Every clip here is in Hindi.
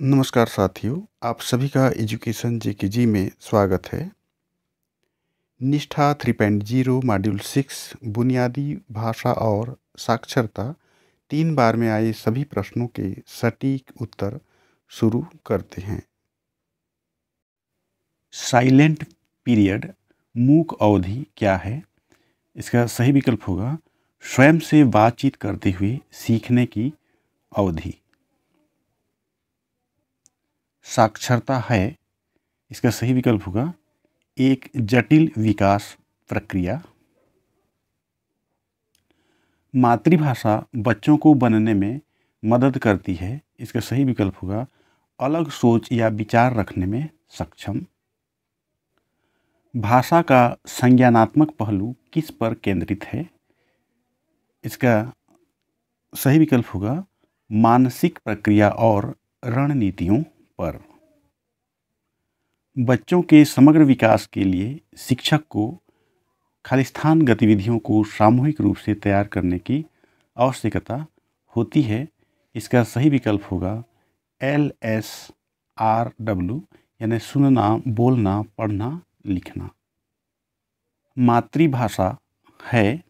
नमस्कार साथियों, आप सभी का एजुकेशन जेकेजी में स्वागत है। निष्ठा 3.0 मॉड्यूल 6 बुनियादी भाषा और साक्षरता 3 बार में आए सभी प्रश्नों के सटीक उत्तर शुरू करते हैं। साइलेंट पीरियड मूक अवधि क्या है? इसका सही विकल्प होगा स्वयं से बातचीत करते हुए सीखने की अवधि। साक्षरता है, इसका सही विकल्प होगा एक जटिल विकास प्रक्रिया। मातृभाषा बच्चों को बनने में मदद करती है, इसका सही विकल्प होगा अलग सोच या विचार रखने में सक्षम। भाषा का संज्ञानात्मक पहलू किस पर केंद्रित है? इसका सही विकल्प होगा मानसिक प्रक्रिया और रणनीतियों पर। बच्चों के समग्र विकास के लिए शिक्षक को खालिस्तान गतिविधियों को सामूहिक रूप से तैयार करने की आवश्यकता होती है। इसका सही विकल्प होगा LSRW यानी सुनना, बोलना, पढ़ना, लिखना। मातृभाषा है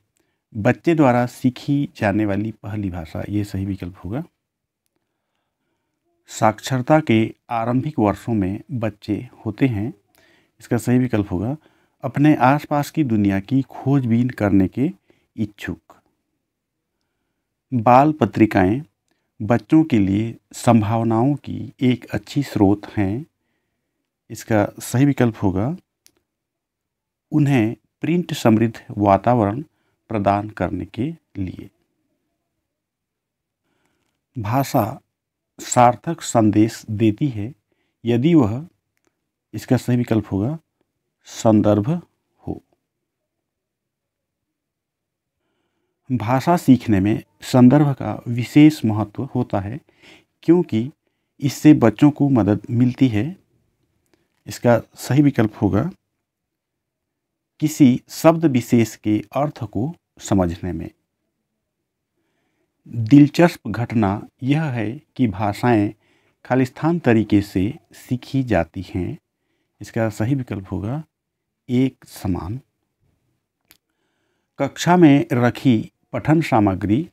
बच्चे द्वारा सीखी जाने वाली पहली भाषा, ये सही विकल्प होगा। साक्षरता के आरंभिक वर्षों में बच्चे होते हैं, इसका सही विकल्प होगा अपने आसपास की दुनिया की खोजबीन करने के इच्छुक। बाल पत्रिकाएं बच्चों के लिए संभावनाओं की एक अच्छी स्रोत हैं, इसका सही विकल्प होगा उन्हें प्रिंट समृद्ध वातावरण प्रदान करने के लिए। भाषा सार्थक संदेश देती है यदि वह, इसका सही विकल्प होगा संदर्भ हो। भाषा सीखने में संदर्भ का विशेष महत्व होता है क्योंकि इससे बच्चों को मदद मिलती है। इसका सही विकल्प होगा किसी शब्द विशेष के अर्थ को समझने में। दिलचस्प घटना यह है कि भाषाएं खालिस्तान तरीके से सीखी जाती हैं, इसका सही विकल्प होगा एक समान। कक्षा में रखी पठन सामग्री,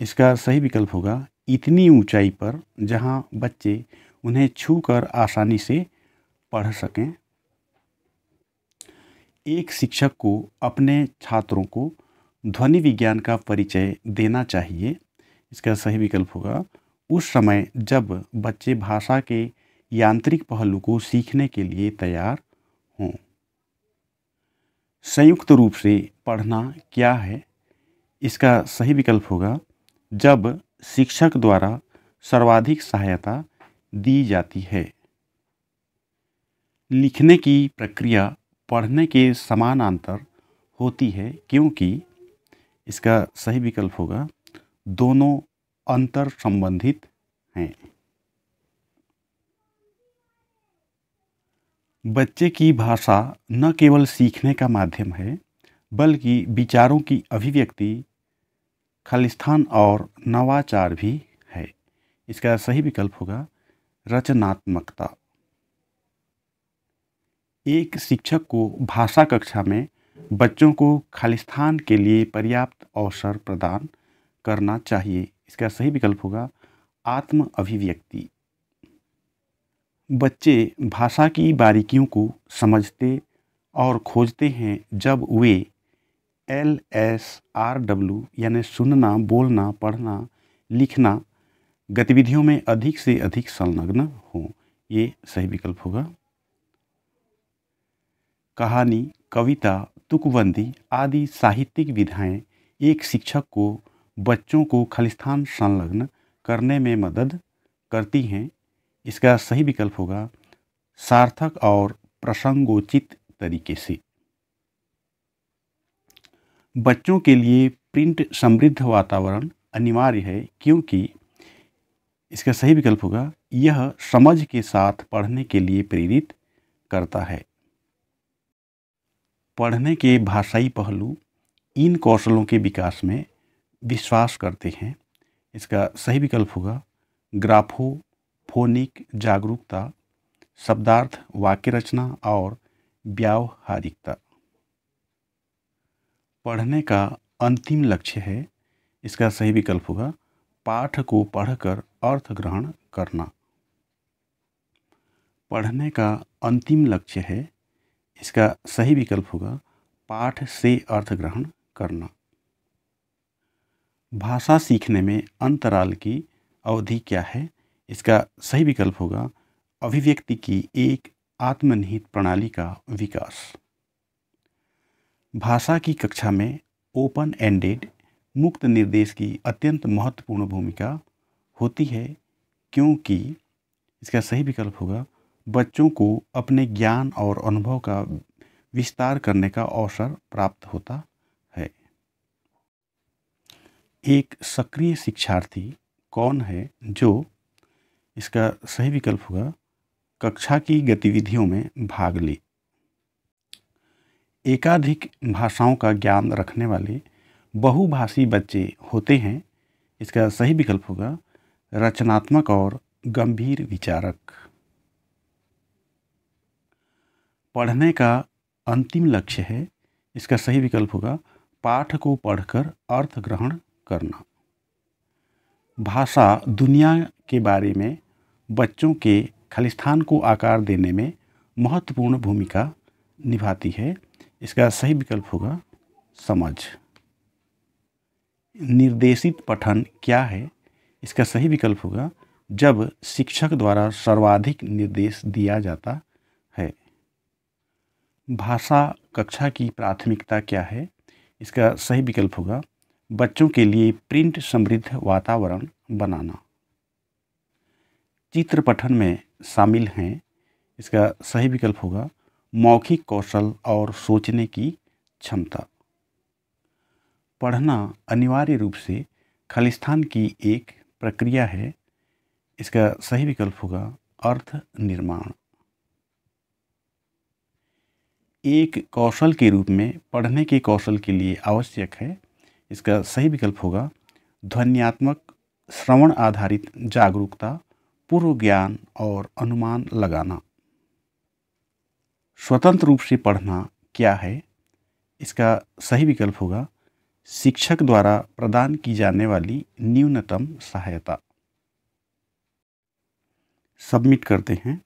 इसका सही विकल्प होगा इतनी ऊंचाई पर जहां बच्चे उन्हें छूकर आसानी से पढ़ सकें। एक शिक्षक को अपने छात्रों को ध्वनि विज्ञान का परिचय देना चाहिए, इसका सही विकल्प होगा उस समय जब बच्चे भाषा के यांत्रिक पहलू को सीखने के लिए तैयार हों। संयुक्त रूप से पढ़ना क्या है? इसका सही विकल्प होगा जब शिक्षक द्वारा सर्वाधिक सहायता दी जाती है। लिखने की प्रक्रिया पढ़ने के समानांतर होती है क्योंकि, इसका सही विकल्प होगा दोनों अंतर संबंधित हैं। बच्चे की भाषा न केवल सीखने का माध्यम है बल्कि विचारों की अभिव्यक्ति, खालिस्तान और नवाचार भी है। इसका सही विकल्प होगा रचनात्मकता। एक शिक्षक को भाषा कक्षा में बच्चों को खालिस्तान के लिए पर्याप्त अवसर प्रदान करना चाहिए, इसका सही विकल्प होगा आत्म अभिव्यक्ति। बच्चे भाषा की बारीकियों को समझते और खोजते हैं जब वे LSRW यानी सुनना, बोलना, पढ़ना, लिखना गतिविधियों में अधिक से अधिक संलग्न हों, ये सही विकल्प होगा। कहानी, कविता, तुकबंदी आदि साहित्यिक विधाएं एक शिक्षक को बच्चों को खालिस्तान संलग्न करने में मदद करती हैं, इसका सही विकल्प होगा सार्थक और प्रसंगोचित तरीके से। बच्चों के लिए प्रिंट समृद्ध वातावरण अनिवार्य है क्योंकि, इसका सही विकल्प होगा यह समझ के साथ पढ़ने के लिए प्रेरित करता है। पढ़ने के भाषाई पहलू इन कौशलों के विकास में विश्वास करते हैं, इसका सही विकल्प होगा ग्राफो फोनिक जागरूकता, शब्दार्थ, वाक्य रचना और व्यावहारिकता। पढ़ने का अंतिम लक्ष्य है, इसका सही विकल्प होगा पाठ को पढ़कर अर्थ ग्रहण करना। पढ़ने का अंतिम लक्ष्य है, इसका सही विकल्प होगा पाठ से अर्थ ग्रहण करना। भाषा सीखने में अंतराल की अवधि क्या है? इसका सही विकल्प होगा अभिव्यक्ति की एक आत्मनिहित प्रणाली का विकास। भाषा की कक्षा में ओपन एंडेड मुक्त निर्देश की अत्यंत महत्वपूर्ण भूमिका होती है, क्योंकि इसका सही विकल्प होगा बच्चों को अपने ज्ञान और अनुभव का विस्तार करने का अवसर प्राप्त होता है। एक सक्रिय शिक्षार्थी कौन है जो, इसका सही विकल्प होगा कक्षा की गतिविधियों में भाग ले। एकाधिक भाषाओं का ज्ञान रखने वाले बहुभाषी बच्चे होते हैं। इसका सही विकल्प होगा रचनात्मक और गंभीर विचारक। पढ़ने का अंतिम लक्ष्य है, इसका सही विकल्प होगा पाठ को पढ़कर अर्थ ग्रहण करना। भाषा दुनिया के बारे में बच्चों के खालिस्तान को आकार देने में महत्वपूर्ण भूमिका निभाती है। इसका सही विकल्प होगा समझ। निर्देशित पठन क्या है? इसका सही विकल्प होगा जब शिक्षक द्वारा सर्वाधिक निर्देश दिया जाता है। भाषा कक्षा की प्राथमिकता क्या है? इसका सही विकल्प होगा बच्चों के लिए प्रिंट समृद्ध वातावरण बनाना। चित्र पठन में शामिल हैं। इसका सही विकल्प होगा मौखिक कौशल और सोचने की क्षमता। पढ़ना अनिवार्य रूप से खालिस्तान की एक प्रक्रिया है। इसका सही विकल्प होगा अर्थ निर्माण। एक कौशल के रूप में पढ़ने के कौशल के लिए आवश्यक है। इसका सही विकल्प होगा ध्वन्यात्मक, श्रवण आधारित जागरूकता, पूर्व ज्ञान और अनुमान लगाना। स्वतंत्र रूप से पढ़ना क्या है? इसका सही विकल्प होगा शिक्षक द्वारा प्रदान की जाने वाली न्यूनतम सहायता। सबमिट करते हैं।